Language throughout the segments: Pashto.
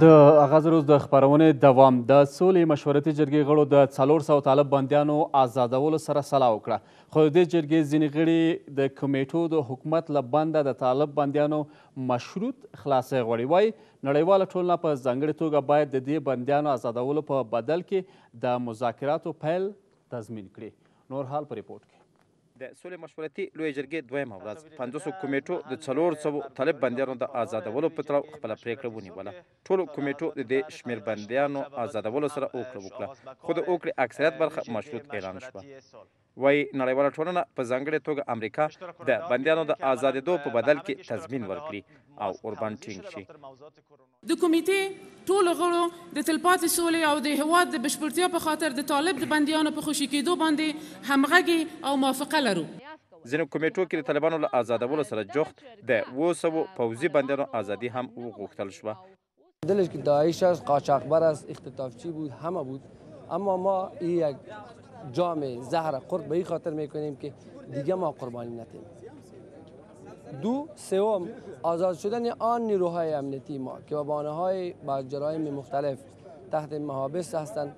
د اغاز روز د خپرونې دوام د سولې مشورتي جرګې غړو د 400 طالب بندیانو آزادولو سره سلا وکړه، خو د دې جرګې ځینې غړي د کمیټو د حکومت له بنده د طالب بندیانو مشروط خلاصۍ غواړي. وایي نړیواله ټولنه په ځانګړې توګه باید د دې بندیانو آزادولو په بدل کې د مذاکراتو پیل تضمین کړي. نور حال په ریپورټ کې. د سولې مشورتي لویې جرګې دویمه ورځ 500 کمیټو د 400 طالب بندیانو د آزادولو په تړاو خپله پرېکړه ونیوله. ټولو کمیټو د دې شمېر بندیانو آزادولو سره اوکړه وکړه، خو د اوکړې اکثریت برخه مشروط اعلان شوه. وایي نړیواله ټولنه په ځانګړې توګه امریکا د بندیانو د آزادېدو په بدل کې تضمین ورکړي او ورباندې ټینګ شي. د کمیټې ټولو غړو د تلپاتې سولې او د هېواد د بشپړتیا په خاطر د طالب د بندیانو په خوشي کېدو باندې همغږي او موافقه لرو. ځینو کمیټو کې د طالبانو له آزادولو سره جفت د 200 پوځي بندیانو آزادي هم وغوښتل شوه. دلش که داعش است، قاچاقبر است، اختطافچی بود، همه بود، اما ما این یک جام زهر خرد به این خاطر میکنیم که دیگه ما قربانی ندیم. سوم آزاد شدن آن نیروهای امنیتی ما که با بانه‌های با جرایم مختلف تحت محابس هستند.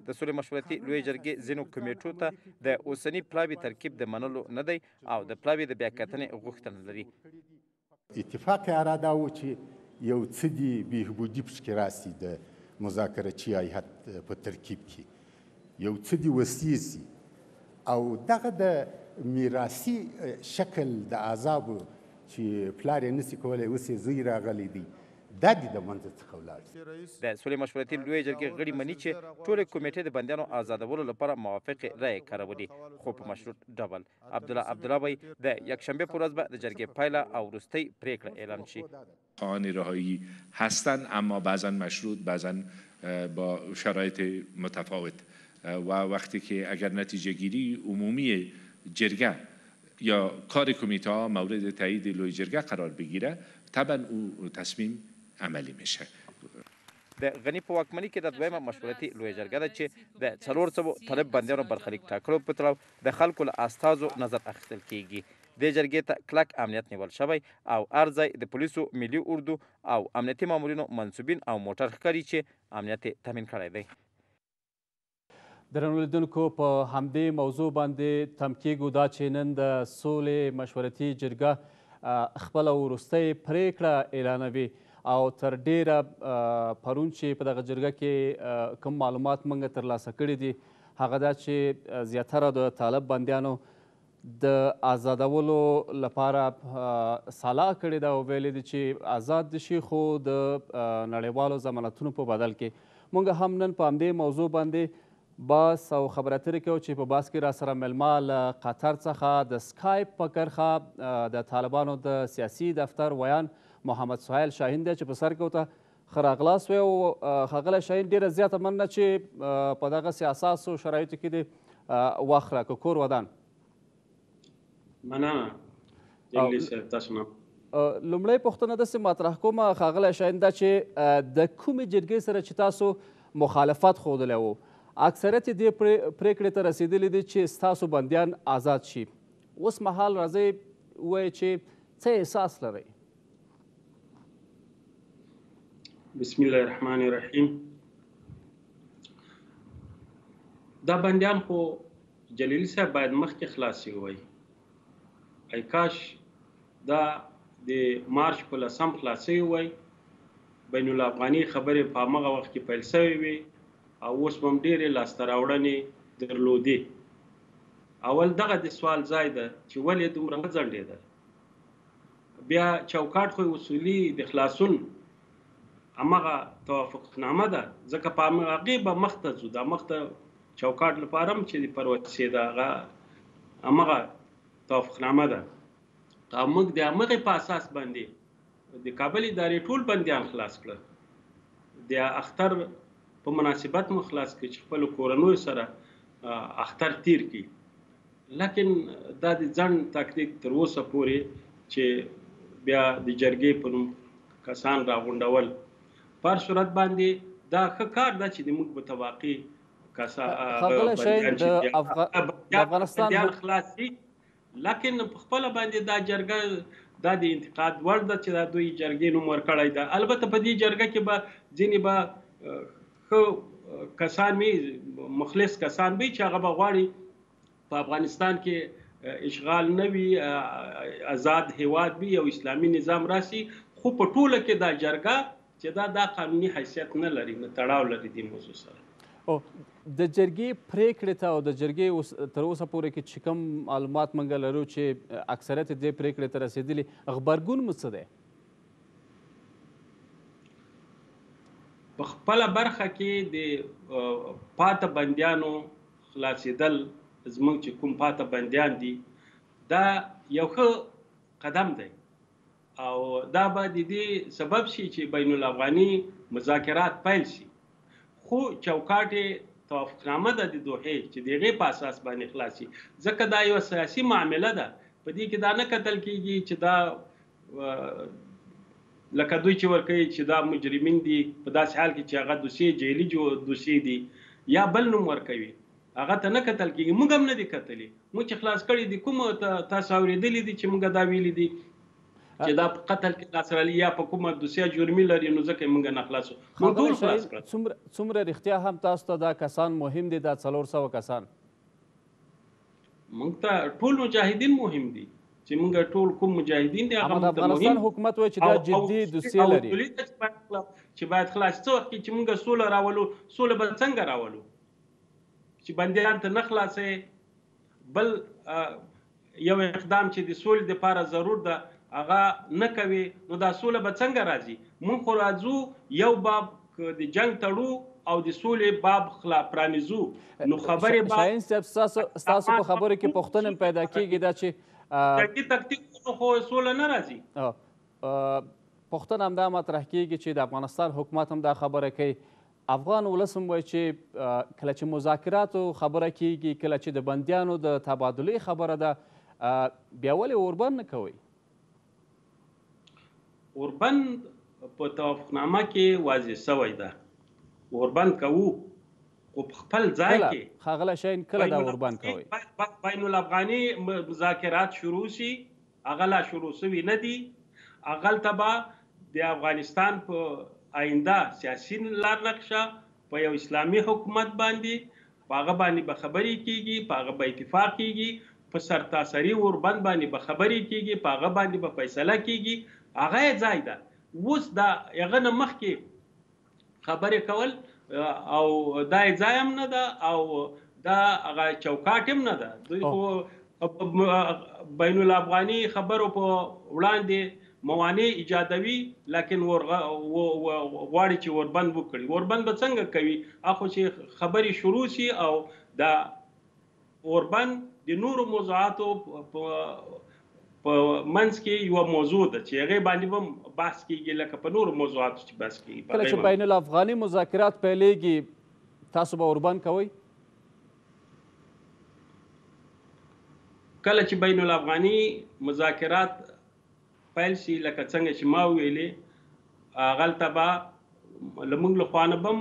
د سولې مشورتي لویې جرګې ځینو کمیټو ته د اوسني پلاوي ترکیب د منلو نه دی او د پلاوي د بیاکتنې غوښتنه لري. اتفاق اراده و چې یو څه دي بهبودي پکې راسي د مذاکرچي هیئت په ترکیب کې، یو څه دي وصیې سي او دغه د میراثي شکل د عذابو چې پلار یې نسي کولی اوس یې زوی راغلی دی، دا دې د منځه څخه ولاړ شي. د سولې مشورتي لویې جرګې غړي مني چې ټولې کمیټې د بندیانو آزادولو لپاره موافقې رایې کارولي، خو په مشروط ډول. عبدالله وایي د یکشنبه په ورځ به د جرګې پایله او وروستۍ پرېکړه اعلان شي. خواهان رهایی هستند، اما بعضا مشروط، بعضا با شرایط متفاوت و وقتی که اگر نتیجه گیری عمومی جرگه یا کار کمیته ها مورد تایید لوی جرگه قرار بگیره، طبعا او تصمیم عملی میشه. د غنی په واکمنۍ کې د دویمه مشورتي لویه جرګه ده چې د 400 طالب بندیانو برخلیک ټاکلو په تړاو د خلکو له استازو نظر اخیستل کیږي. د جرګې ته کلک امنیت نیول شوی او هر ځای د پولیسو، ملي اردو او امنیتي مامورینو منصوبین او موټر ښکاري چې امنیت یې تامین کړی دی. درنو لیدونکو په همدې موضوع باندې تم کیږو دا چې نن د سولې مشورتي جرګه خپله وروستۍ پرېکړه اعلانوي او تر ډیره پرون چې په دغه جرګه کې کوم معلومات موږ ترلاسه کړي دي هغه دا چې زیاتره د طالب بندیانو د آزادولو لپاره سلا کړې ده او ویلي دي چې آزاد دي شي، خو د نړیوالو ضمانتونو په بدل کې. موږ هم نن په همدې موضوع باندې بحث او خبرې اترې کوو چې په بحث کې راسره میلمه له قطر څخه د سکایپ په کرښه د طالبانو د سیاسي دفتر ویان محمد سهیل شاهین دی چې په سر کې ورته ښه راغلاست وی. او ښاغلی شاهین ډېره زیاته مننه چې په دغسې اساسو شرایطو کې دې وخت راکړه. کور ودان. مننه جنګلي صاحب، تاسو نه. لومړی پوښتنه داسې مطرح کومه ښاغلی شاهین دا چې د کومې جرګې سره چې تاسو مخالفت ښودلی و، اکثریت دې پرېکړې ته رسېدلی دي چې ستاسو بندیان آزاد شي. اوس مهال راځئ ووایئ چې څه احساس لرئ؟ بسم الله الرحمن الرحیم. دا بندیان خو جلیلي صاحب باید مخکې خلاص وای. ای کاش دا د مارچ په 10 خلاص وای، بین الافغاني خبرې په هغه وخت کې پیل شوې وي او اوس هم ډېرې لاسته راوړنې درلودې. اول دغه د سوال ځای ده چې ولې دومره وځنډېدل. بیا چوکاټ خو اصولي د خلاصون همغه توافقنامه ده، ځکه په هغې به مخته ځو. دا مخته چوکاټ لپاره هم چې پر وسې ده هغه همغه توافقنامه ده. او موږ د همغې په اساس باندې د کابل ادارې ټول بندیان خلاص کړل. د اختر په مناسبت مو خلاص کړي چې خپلو کورنیو سره اختر تیر کړي. لیکن دا د ځنډ تاکتیک تر اوسه پورې چې بیا د جرګې په نوم کسان راغونډول، په هر صورت باندې دا ښه کار ده چې د موږ متواقع ښاغلی شاهین د افغانستان خلاص شي. لیکن په خپله باندې دا جرګه دا د انتقاد وړ ده چې دا دوی جرګې نوم ورکړی ده. البته په دې جرګه کې به ځینې به ښه کسان وي، مخلص کسان وي چې هغه به غواړي په افغانستان کې اشغال نه وي، آزاد هیواد وي او اسلامي نظام راسي. خو په ټوله کې دا جرګه چې دا قانوني حیثیت نه لري، نه تړاو لري دې موضوع سره. د جرګې پریکړې ته او د جرګې تر اوسه پورې کې چې کوم معلومات موږ لرو چې اکثریت دې پریکړې ته رسېدلي، غبرګون مو څه دی؟ په خپله برخه کې د پاته بندیانو خلاصېدل، زموږ چې کوم پاته بندیان دي، دا یو ښه قدم دی او دا به د دې سبب شي چې بین الافغاني مذاکرات پیل شي. خو چوکاټ توافقنامه ده د دوحې چې د هغې په اساس باندې خلاصي، ځکه دا یوه سیاسي معامله ده. په دې کې دا نه کتل کېږي چې دا لکه دوی چې ورکوي چې دا مجرمین دي، په داسې حال کې چې هغه دوسیې جیلي دوسیې دي یا بل نوم ورکوي، هغه ته نه کتل کېږي. موږ هم نه دي کتلي. موږ چې خلاص کړي دي، کومه تاسو اورېدلي دي چې موږ دا ویلي دي چې دا په قتل کې لاس رالي یا په کومه دوسیه جرمي لري، نو ځکه موږ نه خلاصو. موږ ټول خلاص کړل. څومره رښتیا هم تاسو ته دا کسان مهم دي، دا 400 کسان؟ موږ ته ټول مجاهدین مهم دي، چې موږ ټول کوم مجاهدین دي هغه د افغانستان حکومت وایي چې دا جدي دوسیه لري چې باید خلاص. څه وخت کې چې موږ سوله راولو، سوله به څنګه راولو چې بندیان ته نه خلاصوي؟ بل یو اقدام چې د سولې دپاره ضرور ده هغه نه کوي، نو دا سوله به څنګه راځي؟ موږ خو راځو یو باب د جنگ تړو او د سولې باب پرانیزو. نو خبرې شاهین صاحب، ستاسو په خبرو کې پوښتنه پیدا کېږي دا چې تکتیک خو سوله نه راځي. پوښتنه همدا مطرح کېږي چې د افغانستان حکومت هم دا خبره کوي، افغان ولس هم وایي چې کله چې مذاکراتو خبره کېږي، کله چې د بندیانو د تبادلې خبره ده، بیا ولې اوربند نه کوئ؟ اوربند په توافقنامه کې واضح شوی ده، اوربند کوو، خو په خپل ځای کې. ښاغلی شاهین، کله دا اوربند کوئ؟ بین الافغاني مذاکرات شروع شي، هغه لا شروع شوي نه دي. هغلته به د افغانستان په آینده سیاسي لار نقشه په یو اسلامي حکومت باندې، په هغه باندې به خبرې کېږي، په هغه به اتفاق کېږي، په سرتاسري اوربند باندې به خبرې کېږي، په هغه باندې به فیصله کېږي. هغه یې ځای ده. اوس دا هغه نه مخکې خبرې کول او دا یې ځای هم نه ده او دا هغه چوکاټ هم نه ده. دوی خو بین الافغاني خبرو په وړاندې موانع ایجادوي، لکن غواړي چې اوربند وکړي. اوربند به څنګه کوي؟ اخو چې خبرې شروع شي او دا اوربند د نورو موضوعاتو په منځ کې یو موضوع ده چې هغې باندې به بحث کېږي، لکه په نورو موضوعاتو چې بحث کېږي. کله چې بین الافغاني مذاکرات پیلېږي، تاسو به اوربند کوئ؟ کله چې بین الافغاني مذاکرات پیل شي، لکه څنګه چې ما ویلې، هغلته به له موږ له خوا نه به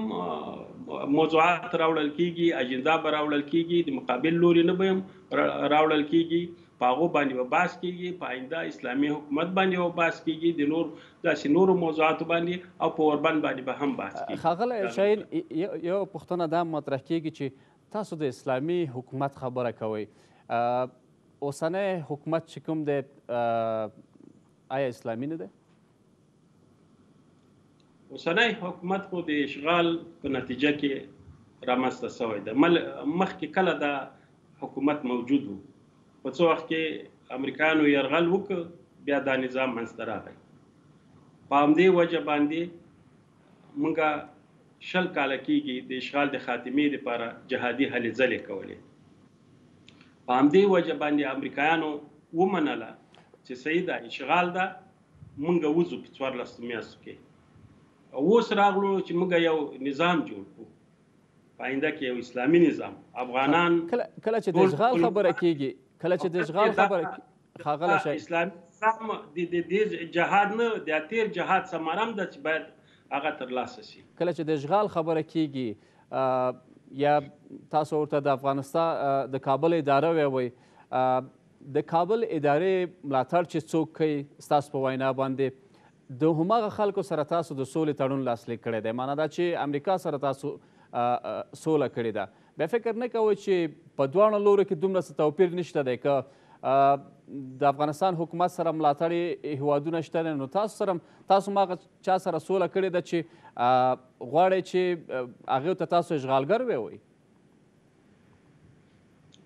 موضوعات راوړل کېږي، اجندا به راوړل کېږي، د مقابل لوري نه به هم راوړل کېږي، په هغو باندې به بحث کېږي، په آینده اسلامي حکومت باندې به بحث کېږي، د داسې نورو موضوعاتو باندې او په اوربند باندې به هم بحث کېږي. ښاغلی شاهین، یو پوښتنه دا مطرح کېږي چې تاسو د اسلامي حکومت خبره کوئ. اوسنی حکومت چې کوم دی آیا اسلامي نه دی؟ اوسنی حکومت خو د اشغال په نتیجه کې رامنځته شوی ده. مخکې کله دا حکومت موجود و، په څه وخت کې امریکایانو یرغل وکړ، بیا دا نظام منځته راغی. په همدې وجه باندې موږ 20 کاله کېږي د اشغال د خاتمې لپاره جهادي هلې ځلې کولې. په همدې وجه باندې امریکایانو ومنله چې صحیح ده، اشغال ده، موږ وځو په 14 میاشتو کې. اوس راغلو چې موږ یو نظام جوړ کړو، په آینده کې یو اسلامي نظام. افغانان کله چې د اشغال خبره کېږي، ښاغلی شاهین، اسلامي نظام د جهاد نه، د تیر جهاد ثمره هم ده چې باید هغه ترلاسه شي. کله چې د اشغال خبره کېږي یا تاسو ورته د افغانستان د کابل اداره ویوئ، د کابل ادارې ملاتړ چې څوک کوي ستاسو په وینا باندې د هماغه خلکو سره تاسو د سولې تړون لاسلیک کړی دی، معنا دا چې امریکا سره تاسو سوله کړې ده. بیا فکر نه کوئ چې په دواړو لورو کې دومره څه توپیر نشته دی؟ که د افغانستان حکومت سره ملاتړي هیوادونه شته دی، نو تاسو هغه چا سره سوله کړې ده چې غواړئ چې هغې ته تاسو اشغالګر ووایئ؟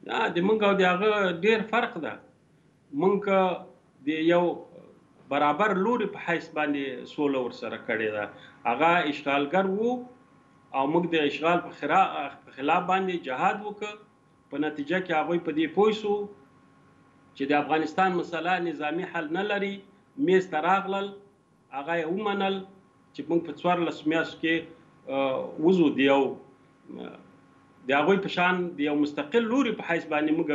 نه، د موږ او د هغه ډېر فرق ده. موږ که د یو برابر لوري په حیث باندې سوله ورسره کړې ده، هغه اشغالګر وو او موږ د اشغال په خلاف باندې جهاد وکړ. په نتیجه کې هغوی په دې پوه شو چې د افغانستان مسله نظامي حل نه لري. میز ته راغلل، هغه یې ومنل چې موږ په 14 میاشتو کې وځو د هغوی په شان د یو مستقل لوري په حیث باندې موږ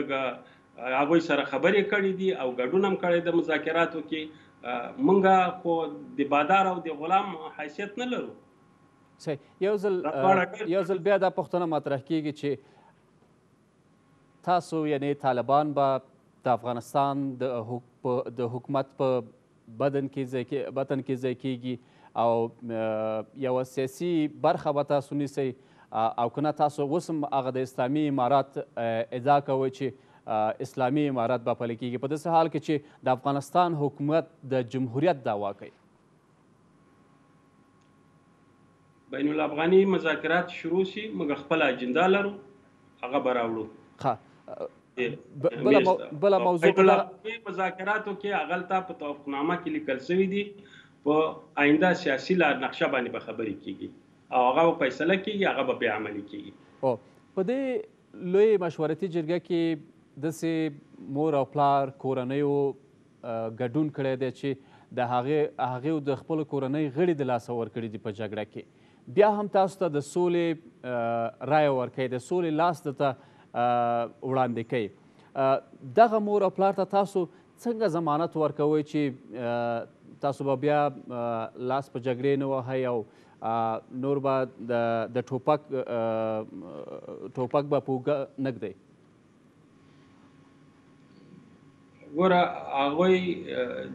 هغوی سره خبرې کړې دي او ګډون هم کړی د مذاکراتو کې. موږ خو د بادار او د غلام حیثیت نه لرو. صحیح. یو ځل بیا دا پوښتنه مطرح کیږي چې تاسو یعنی طالبان به د افغانستان د حکومت په بدن کې ځای کیږي او یوه سیاسي برخه به تاسو نیسئ، او که نه تاسو اوس هم هغه د اسلامي امارات ادعا کوئ چې اسلامي امارات به پلی کیږي، په داسې حال کې چې د افغانستان حکومت د جمهوریت دعوا کوي؟ بین الافغاني مذاکرات شروع شي، موږ خپله اجنډا لرو، هغه به راوړو. بله موضوع بین الافغاني مذاکراتو کې هغلته په توافقنامه کې لیکل شوي دي په آینده سیاسي نقشه باندې به خبرې کیږي او هغه به فیصله کیږي، هغه به بیا عملي کیږي. په دې لوی مشورتي جرګه کې داسې مور او پلار کورنیو ګډون کړی دی چې د هغې د خپلو کورنۍ غړي د لاسه ورکړي دي په جګړه کې، بیا هم تاسو ته د سولې رایه ورکوي، د سولې لاس درته وړاندې کوي. دغه مور او پلار ته تاسو څنګه ضمانت ورکوئ چې تاسو به بیا لاس په جګړې نه وهئ او نور به د ټوپک به په اوږه نه ږدئ؟ ګوره، هغوی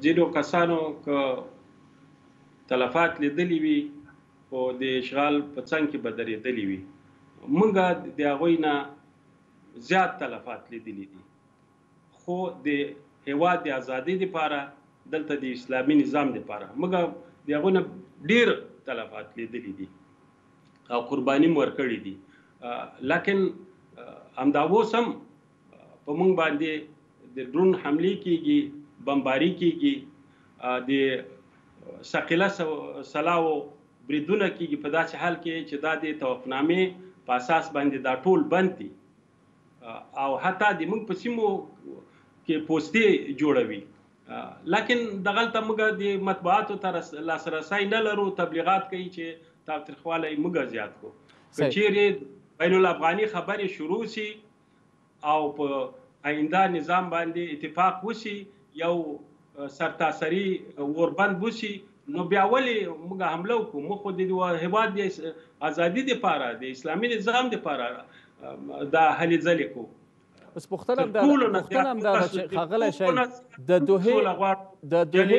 ځینو کسانو که تلفات لیدلي وي خو د اشغال په څنګ کې به درېدلي وي. موږ د هغوی نه زیات تلفات لیدلي دي، خو د هیواد د ازادۍ دپاره دلته د اسلامي نظام دپاره موږ د هغوی نه ډېر تلفات لیدلي دي او قرباني مو ورکړي دي. لکن همدا اوس هم په موږ باندې د ډرون حملې کیږي، بمباري کیږي، د ثقیله سلاو بریدونه کیږي، په داسې حال کې چې دا د توافقنامې په اساس باندې دا ټول بند دي او حتی د موږ په سیمو کې پوستې جوړوي. لکن دغلته موږ د مطبوعاتو ته لاسرسی نه لرو، تبلیغات کوي چې تاوتریخوالی موږ زیات کړو. که چیرې بین الافغاني خبرې شروع شي او په آینده نظام باندې اتفاق وشي، یو سرتاسري اوربند وشي، نو بیا ولې موږ حمله وکړو؟ موږ خو د هېواد د ازادي دپاره، د اسلامي نظام دپاره دا هلې ځلې کوو. اوس پوښتنه هم دا ده چې ښاغلی شاهین، د دوحې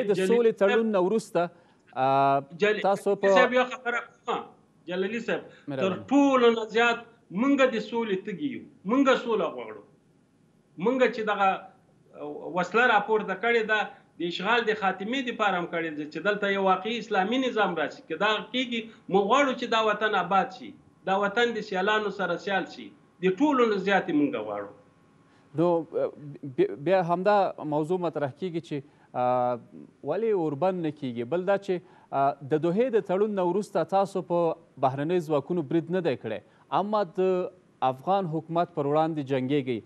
د سولې تړون نه وروسته تاسو په یو خبره کومه جلالي صاحب، تر ټولو نه زیات موږ د سولې تږي یو، موږ سوله غواړو. موږ چې دغه وسله راپورته کړې ده د اشغال د خاتمې دپاره هم کړې ده چې دلته یو واقعي اسلامي نظام راشي. که دغه کېږي، موږ غواړو چې دا وطن آباد شي، دا وطن د سیالانو سره سیال شي، د ټولو نه زیاتې موږ غواړو. نو بیا همدا موضوع مطرح کیږي چې ولې اوربند نه کیږي؟ بل دا چې د دوحې د تړون نه وروسته تاسو په بهرنیو ځواکونو برید نه دی کړی، اما د افغان حکومت پر وړاندې جنګیږئ،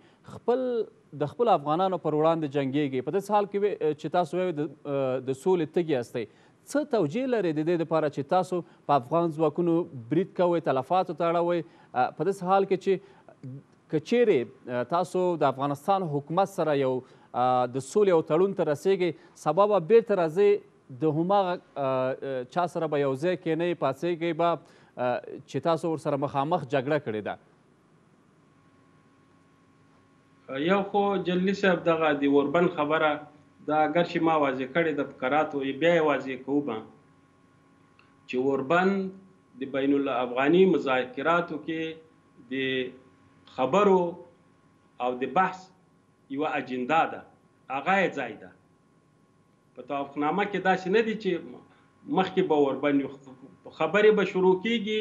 د خپل افغانانو پر وړاندې جنګیږئ، په داسې حال کې چې تاسو وایئ د سولې تږي هستئ. څه توجیه لرئ د دې دپاره چې تاسو په افغان ځواکونو برید کوئ، تلفاتو ته اړوئ، په داسې حال کې چې که چیرې تاسو د افغانستان حکومت سره یو د سولې او تړون ته رسیږئ، سبا به بیرته راځئ د هماغه چا سره به یو ځای کښېنئ، پاڅېږئ به چې تاسو ورسره مخامخ جګړه کړې ده؟ یو خو جلي صاحب دغه د اوربند خبره دا اگر چې ما واضح کړې د فقراتو بیا یې واضح کوو چې اوربند د بین الافغاني مذاکراتو کې د خبرو او د بحث یوه اجندا ده، هغه یې ځای ده. په توافقنامه کې داسې نه دي چې مخکې به اوربند خبرې به شروع کیږي،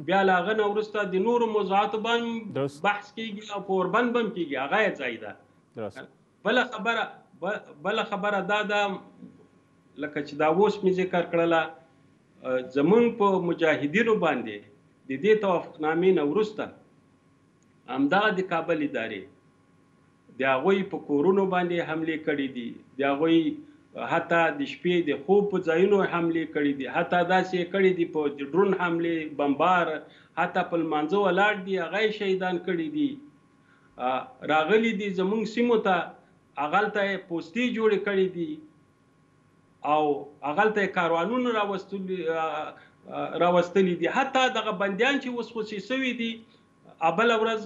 بیا له هغه نه وروسته د نورو موضوعاتو باندې بحث کیږي او په اوربند به هم کیږي، هغه یې ځای ده. بله خبره دا ده لکه چې دا اوس مې ذکر کړله، زمونږ په مجاهدینو باندې د دې توافقنامې نه وروسته همدغه د کابل ادارې د هغوی په کورونو باندې حملې کړي دي، د هغوی حتی د شپې د خوب په ځایونو حملې کړي دي، حتی داسې کړي دي په ډرون حملې بمبار، حتی په لمانځه ولاړ دي هغه یې شهیدان کړي دي. راغلي دي زمونږ سیمو ته، هغلته یې پوستې جوړې کړي دي او هغلته یې کاروانونه راوستلي دي. حتی دغه بندیان چې اوس خوشي سوي دي، بله ورځ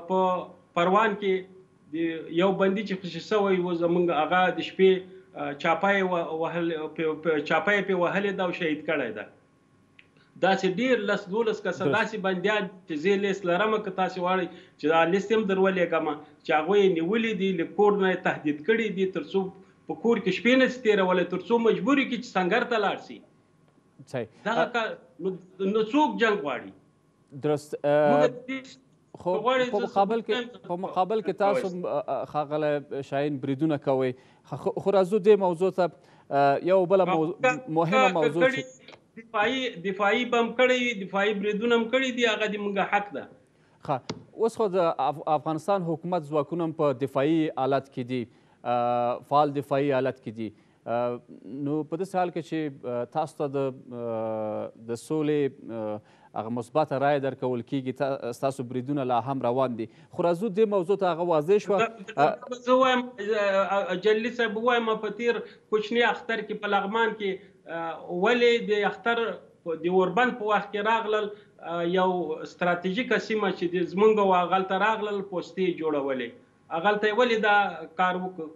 په پروان کې یو بندي چې خوشي سوی و زمونږ هغه د شپې چاپای پې وهلې ده او شهید کړی ده. داسې ډېر 10-12 کسه داسې بندیان چې زه لیست لرم، که تاسې غواړئ چې دا لیست هم در ولېږم، چې هغوی یې نیولي دي، له کور نه یې تهدید کړي دي، تر څو په کور کې شپې نه شي تېرولی، تر څو مجبور کړي چې سنګر ته لاړ شي. دغه کار نو څوک جنګ غواړي؟ درست. خو په مقابل کې تاسو ښاغلی شاهین بریدونه کوئ. خو راځو دې موضوع ته، یو بله مهمه موضوع چې دفاعي بم کړی وي، دفاعي بریدونه هم کړي دي، هغه د موږ حق ده. اوس خو د افغانستان حکومت ځواکونه هم په دفاعي حالت کې دي، فعال دفاعي حالت کې دي. نو په داسې حال کې چې تاسو ته د سولې هغه مثبته رایه درکول کېږي، ستاسو بریدونه لا هم روان دي. خو راځو دې موضوع ته، هغه واضح شوه. زه وایم جلي صاحب وایم په تېر کوچني اختر کې په لغمان کې ولې د اختر د اوربند په وخت کې راغلل، یو ستراتیژیکه سیمه چې زمونږ و هغلته راغلل، پوستې جوړولې، هغلته یې ولې دا کار وکړ؟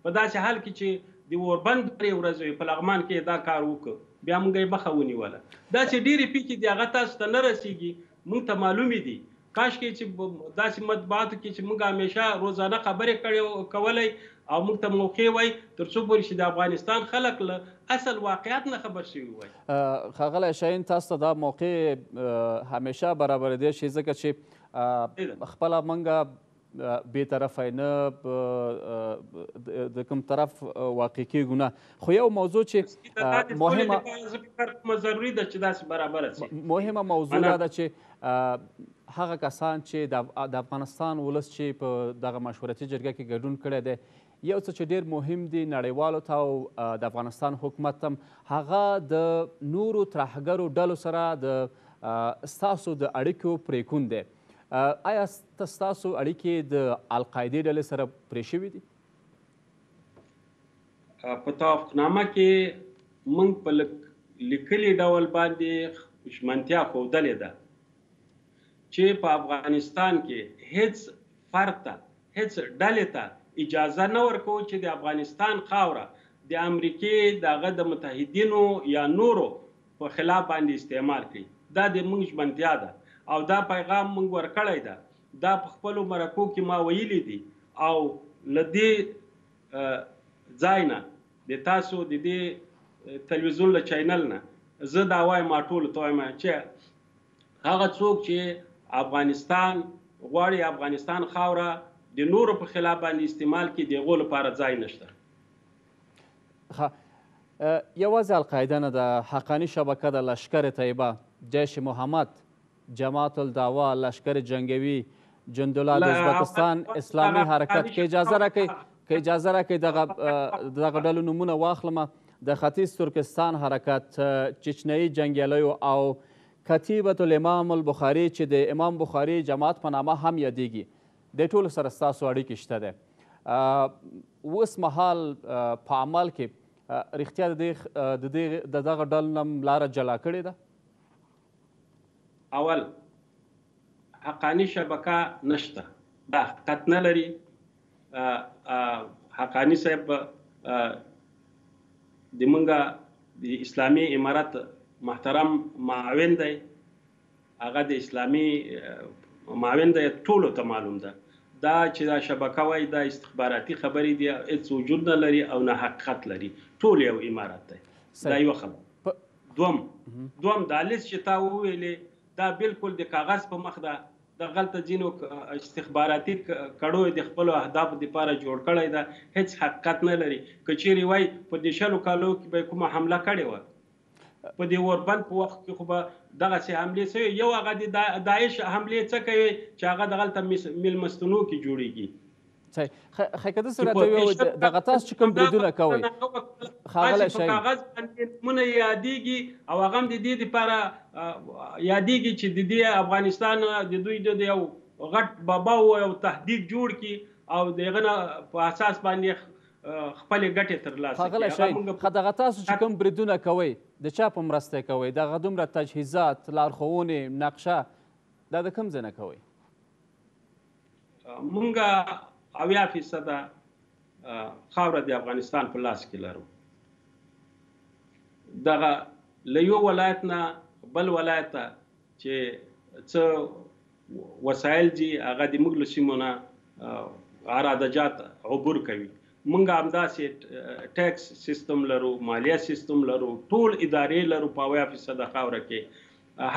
په داسې حال کې چې د اوربند درې ورځې په لغمان کې دا کار وکړ، بیا موږ یې مخه ونیوله. داسې ډېرې پیښې دي، هغه تاسو ته نه رسېږي، موږ ته معلومې دي. کاشکې چې داسې مطبوعاتو کې چې موږ همیشه روزانه خبرې کولی او موږ ته موقع وای، تر څو پورې چې د افغانستان خلک له اصل واقعیت نه خبر شوي وای. ښاغلی شاهین، تاسو ته دا موقع همیشه برابرېدی شي، ځکه چې خپله موږ بېطرفه نه د کوم طرف واقع کېږو نه. خو یو موضوع چې مهمه موضوع دا ده چې هغه کسان چې د افغانستان ولس چې په دغه مشورتي جرګه کې ګډون کړی دی، یو څه چې ډېر مهم دی نړیوالو ته او د افغانستان حکومت ته، هغه د نورو ترهګرو ډلو سره د ستاسو د اړیکو پرېکون دی. آیا ستاسو اړیکې د القاعدې ډلې سره پرې شوي دي؟ په توافقنامه کې موږ په لیکلي ډول باندې ژمنتیا ښودلې ده چې په افغانستان کې هیڅ فرد ته، هیڅ ډلې ته اجازه نه ورکوو چې د افغانستان خاوره د امریکې دغه د متحدینو یا نورو په خلاف باندې استعمال کړي. دا د موږ ژمنتیا ده او دا پیغام موږ ورکړی ده. دا په خپلو مرکو کې ما ویلي دي او له دې ځای نه، د تاسو د دې تلویزیون له چینل نه زه دا وایم، ما ټولو ته وایم چې هغه څوک چې افغانستان غواړي افغانستان خاوره د نورو په خلاف باندې استعمال کړي، د هغو لپاره ځای نشته. یوازې القاعده نه ده، حقاني شبکه د لشکر طیبه، جیش محمد، جماعت الدعوه، لشکر جنگوي، جندالله د ازبکستان اسلامي حرکت. که اجازه راکړئ دغه ډلو نومونه واخلم: د ختیځ ترکستان حرکت، چچنیي جنګیالیو او کتیبة الامام البخاري چې د امام بخاري جماعت په نامه هم یادیږي. د ټولو سره ستاسو اړیکې شته دی. اوس مهال په عمل کې رښتیا د دغه ډلو نه لاره جلا کړې ده؟ اول حقاني شبکه نشته، دا حقیقت نه لري. حقانی صاحب د منګه د اسلامي امارت محترم معاون دی هغه د اسلامي معاون دی ټولو ته معلوم ده دا چې دا شبکه وای دا استخباراتي خبرې دي هیڅ وجود نه لري او نه حقیقت لري ټول یو امارت دی دا یو خبر دوم دا لیست چې تا وویلې دا بالکل د کاغذ په مخ ده د غلطه ځینو استخباراتي کړو د خپلو اهدافو دپاره جوړ کړی ده هیڅ حقیقت نه لري که چیرې وای په دې 100 کالو کې به کومه حمله کړې وه په دې اوربند په وخت کې خو به دغسې حملې سوی یو هغه د داعش حملې څه کوي چې هغه دغلته میلمستونو کې جوړېږي صحیح خیکده سره ته وایي دغه تاسو چې کوم بریدونه کوئ ښاغلی شاهین په کاغذ باندې نومونه یادېږي او هغه هم د دې دپاره یادېږي چې د دې افغانستان د دوی د یو غټ بابا او تهدید جوړ کړي او د هغه نه په اساس باندې خپلې ګټې ترلاسه کړي ښاغلی شاهین دغه تاسو چې کوم بریدونه کوئ د چا په مرسته کوئ دغه دومره تجهیزات لارښوونې نقشه دا د کوم ځای نه کوئ مونږ 80% خاوره د افغانستان په لاس کې لرو دغه له یو ولایت نه بل ولایت ته چې څه وسایل دي هغه د موږ له سیمو نه عرادجات عبور کوي مونږ همداسې ټیکس سیستم لرو مالیه سیستم لرو ټول ادارې لرو په 80% خاوره کې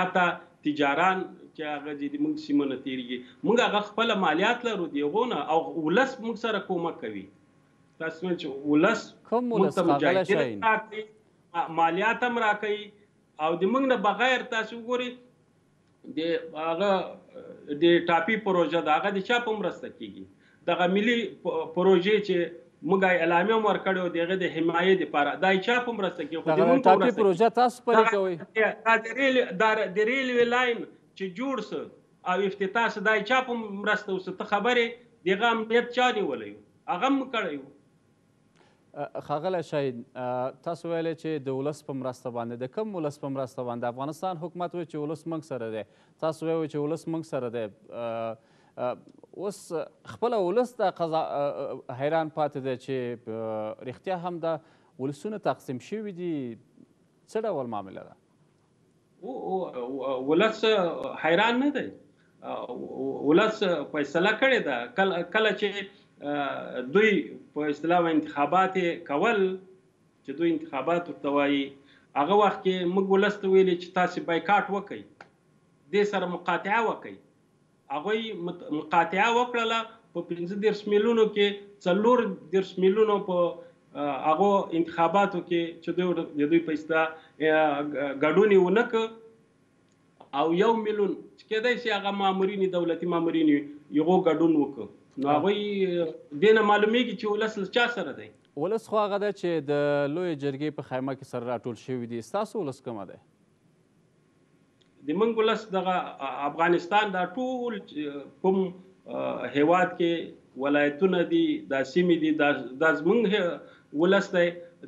حتی تجاران چې هغه د موږ سیمه نه تیریږي موږ هغه خپله مالیات لرو د هغو نه او ولس موږ سره کومک کوي تاسو چې ولس موږ ته مجاهدین راکوي مالیات هم راکوي او د موږ نه بغیر تاسو وګورئ د هغه د ټاپي پروژه د هغه د چا په مرسته کیږي دغه ملي پروژې چې موږ اعلامیه هم ورکړې وه د هغې د حمایې دپاره دا یې چا په مرسته کوي خو د موږ په مرسته پروژه تاسو پلې کوئ د ریلوې لاین چې جوړ سه او افتتاح سه دا یې چا په مرسته وسه ته خبرې د هغه امنیت چا نیولی و هغه هم کړی و ښاغلی شاهین تاسو ویلی چې د ولس په مرسته باندې د کوم ولس په مرسته باندې افغانستان حکومت وایي چې ولس موږ سره دی تاسو وایئ چې ولس موږ سره دی اوس خپله ولس د حیران پاتې دی چې رښتیا هم دا ولسونه تقسیم شوي دي څه ډول معامله ده ولس حیران نه دی ولس فیصله کړې ده کله چې دوی په اصطلاح انتخابات کول چې دوی انتخابات ورته وایي هغه وخت کې موږ ولس ته ویلي چې تاسې بایکاټ وکئ دې سره مقاطعه وکئ هغوی مقاطعه وکړله په 15 میلیونو کې 14 میلیونو په هغو انتخاباتو کې چې د دوی په اصطلاح ګډون یې ونه کړ او 1 میلیون چې کېدای شي هغه مامورین دولتي مامورین یغو ګډون وکړ نو هغوی دې نه معلومیږي چې ولس له چا سره دی ولس خو هغه ده چې د لویې جرګې په خیمه کې سره راټول شوي دي ستاسو ولس کومه دی د موږ ولس دغه افغانستان دا ټول کوم هیواد کې ولایتونه دي دا سیمې دي دا زموږ ولس دی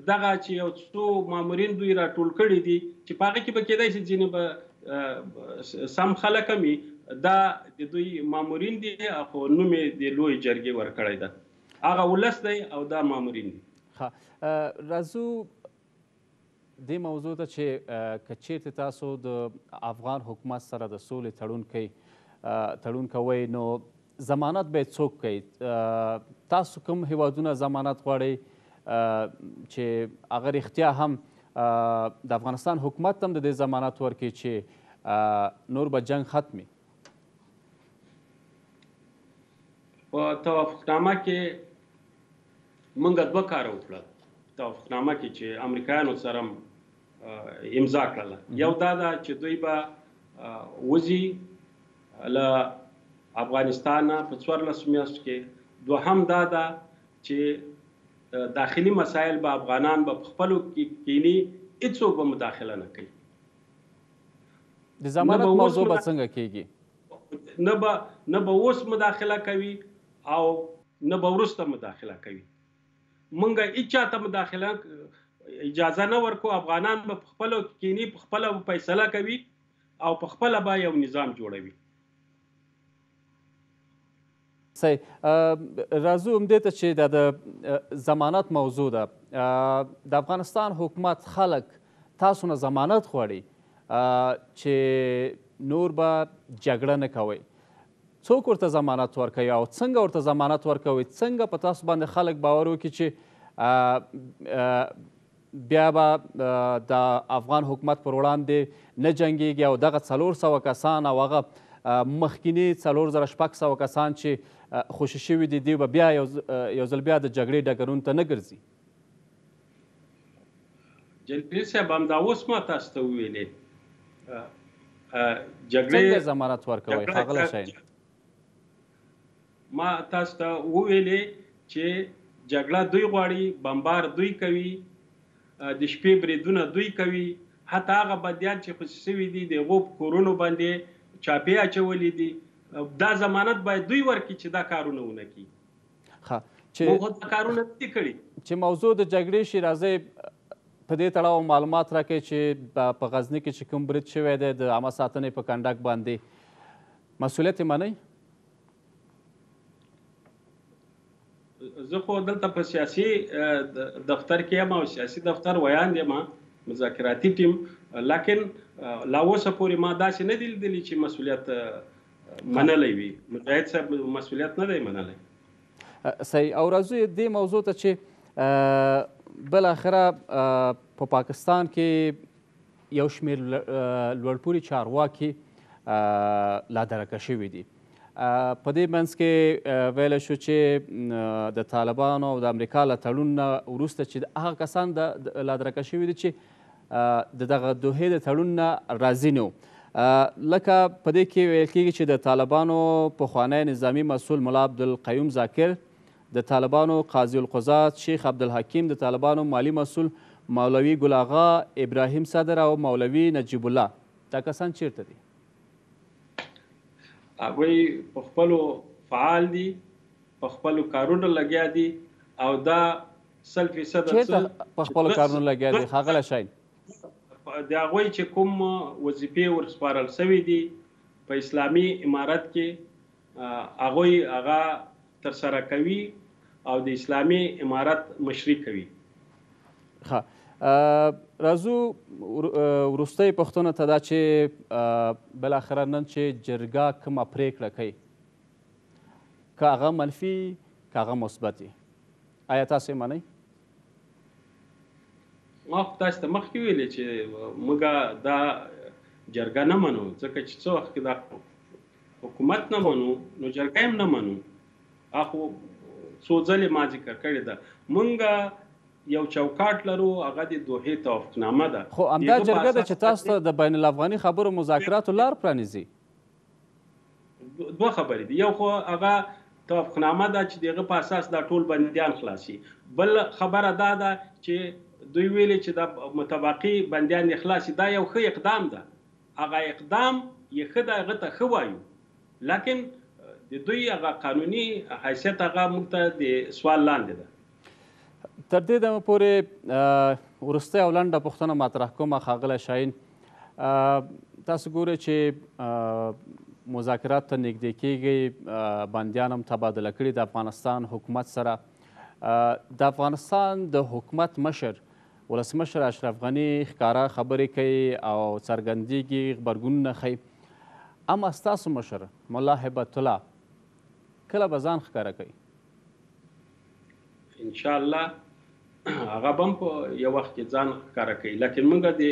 دغه چې یو څو مامورین دوی راټول کړي دي چې په هغه کې به کېدای شي ځینې به سم خلک هم دا د دوی مامورین دي خو نوم یې د لویې جرګې ورکړی ده هغه ولس دی او دا مامورین دي راځو دې موضوع ته چې که چیرته تاسو د افغان حکومت سره د سولې تړون کوئ نو ضمانت به څوک کوي تاسو کوم هیوادونه ضمانت غواړئ چې هغه رښتیا هم د افغانستان حکومت هم د دې ضمانت ورکړي چې نور به جنګ ختمي په توافقنامه کې موږ 2 کاره وکړل توافقنامه کې چې امریکایانو سره امضا کړله یو دا ده چې دوی به وځي له افغانستان په 14 میاشتو کې دوهم دا ده چې داخلي مسایل به افغانان به خپلو کې کینی هیڅوک به مداخله نه کوي د ضمانت موضوع به څنګه کیږي نه به اوس مداخله کوي او نه به وروسته مداخله کوي مونږ هیچا ته مداخله اجازه نه ورکو افغانان به په خپلو کینی په خپله فیصله کوي او په خپله به یو نظام جوړوي صحیح. راځو همدې ته چې دا د ضمانت موضوع ده. د افغانستان حکومت خلک تاسو نه ضمانت غواړي چې نور به جګړه نه کوئ. څوک ورته ضمانت ورکوي او څنګه ورته ضمانت ورکوي؟ څنګه په تاسو باندې خلک باور وکړي چې بیا به د افغان حکومت پر وړاندې نه جنګیږي او دغه 400 کسان او هغه مخکینی 4600 کسان چې خوشي شوي دي دوی به بیا یو ځل بیا د جګړې ډګرونو ته نه ګرځي؟ جلیل صاحب همدا اوس ما تاسو ته وویلې څنګه ضمانت ورکوئ ښاغلی شاهین؟ ما تاسو ته وویلې چې جګړه دوی غواړي، بمبار دوی کوي، د شپې بریدونه دوی کوي، حتی هغه بندیان چې خوشي شوي دي د هغو په کورونو باندې چاپې اچولي دي. دا ضمانت باید دوی ورکړي چې دا کارونه ونه کړي. موږ خو دا کارونه نه دي کړي. چې موضوع د جګړې شي راځئ په دې تړاو معلومات راکړئ چې په غزني کې چې کوم برید شوی دی د عامه ساتنې په کنډک باندې مسؤلیت یې منئ؟ زه خو دلته په سیاسي دفتر کې یم او سیاسي دفتر ویاند یم، مذاکراتي ټیم، لکن لا اوسه پورې ما داسې نه دي لیدلي چې مسؤلیت منلی وي. مجاهد صاحب مسؤلیت نه دی منلی. صحیح. او راځو دې موضوع ته چې بالاخره په پاکستان کې یو شمېر لوړپوړي چارواکي لا درکه شوي دي. په دې منځ کې ویلی شو چې د طالبانو او د امریکا له تړون نه وروسته چې هغه کسان لا درکه شوي دي چې د دغه دوحې د تړون نه راضي نه وو. لکه په دې کې ویل کېږي چې د طالبانو پخوانی نظامي مسؤل ملا عبدالقیوم ذاکر، د طالبانو قاضي القضات شیخ عبدالحکیم، د طالبانو مالی مسؤل مولوي ګل آغا ابراهیم صدر او مولوي نجیب الله. دا کسان چیرته دي؟ هغوی په خپلو فعال دي، په خپلو کارونو لګیا دي او دا 100% چیرته په خپلو کارونو لګیا دي ښاغلی شاهین؟ د هغوی چې کوم وظیفې ورسپارل سوي دي په اسلامي امارت کې هغوی هغه ترسره کوي او د اسلامي امارت مشري کوي. راځو وروستۍ پوښتنه ته دا چې بالاخره نن چې جرګه کومه پرېکړه کوي، که هغه منفي که هغه مثبت وي، آیا تاسو یې منئ؟ ما خو تاسو ته مخکې ویلې چې موږ دا جرګه نه منو، ځکه چې څه وخت کې دا حکومت نه منو نو جرګه هم نه منو. خو څو ځلې ما ذکر کړې ده موږ یو چوکاټ لرو، هغه د دوحې توافقنامه ده. خو همدا جرګه ده چې تاسو ته د بین الافغاني خبرو مذاکراتو لار پرانیزي. دوه خبرې دي، یو خو هغه توافقنامه ده چې د هغه په اساس دا ټول بندیان خلاصي، بل خبره دا ده چې دوی ویلي چې دا متباقي بندیان خلاصي. دا یو ښه اقدام ده، هغه اقدام یې ښه ده، هغه ته ښه وایو، لکن د دوی هغه قانوني حیثیت هغه موږ ته د سوال لاندې ده. تر دې دمه پورې وروستۍ او لنډه پوښتنه مطرح کومه ښاغلی شاهین. تاسو ګورئ چې مذاکرات ته نږدې کیږئ، بندیان هم تبادله کړي د افغانستان حکومت سره. د افغانستان د حکومت مشر ولسمشر اشرف غني ښکاره خبرې کوي او څرګندېږي، غبرګونونه ښیي. اما ستاسو مشر ملا هیبت الله کله به ځان ښکاره کوي؟ انشاءالله هغه به هم په یو وخت کې ځان ښکاره کوي، لیکن موږ د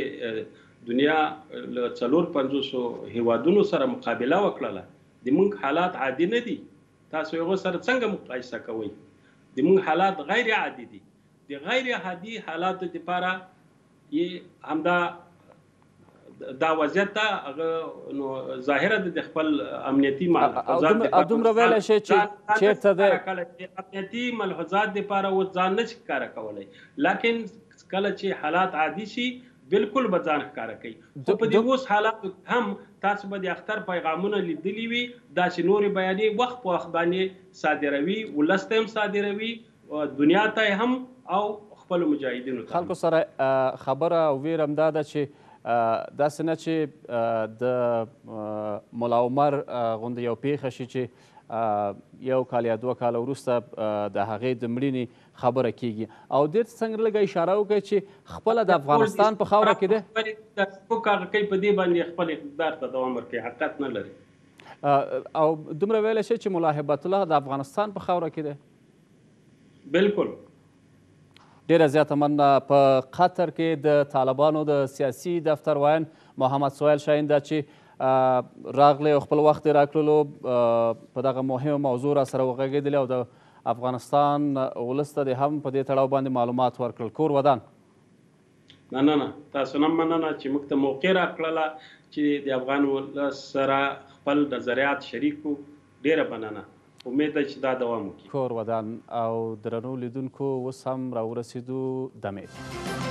دنیا له 450 هیوادونو سره مقابله وکړله. د موږ حالات عادي نه دي. تاسو هغو سره څنګه مقایسه کوئ؟ د موږ حالات غیر عادي دي. د غیر عادي حالاتو دپاره یې همدا دا وضعیت ته هغه نو ظاهره د خپل امنیتي ملحوظات دومره ویلی شئ چې چېرته دی امنیتي ملحوظات دپاره اوس ځان نه شي ښکاره کولی، لکن کله چې حالات عادي شي بالکل به ځان ښکاره کوي. خو په دې اوس حالاتو هم تاسو به د اختر پیغامونه لیدلي وي، داسې نورې بیانې وخت په وخت باندې صادروي، ولس ته هم صادروي، دنیا ته هم او خپلو مجاهدینو ته. خلکو سره خبره او ویره همدا ده چې داسې نه چې د ملا عمر غوندې یو پیښه شي چې یو کال یا 2 کاله وروسته د هغې د مړینې خبره کیږي او دې ته څنګه لږه اشاره وکړئ چې خپله د افغانستان په خاوره کې دی په دې باندې خپل اقتدار ته دوام ورکوي حقیقت نه لري او دومره ویلی شئ چې ملا هیبت الله د افغانستان په خاوره کې دی بالکل ډیره زیاته مننه په قطر کې د طالبانو د سیاسي دفتر واین محمد سهیل شاهین دا چې راغلی او خپل وخت یې راکړلو په دغه مهمه موضوع را سره وغږېدلې او د افغانستان ولس ته دې هم په دې تړاو باندې معلومات ورکړل. کور ودان. نه تاسو نه مننه چې موږ ته موقع راکړله چې د افغان ولس سره خپل نظریات شریک کړو. ډیره مننه. امید ده چې دا دوام وکړي. کور ودان او درنو لیدونکو اوس هم راورسېدو دمې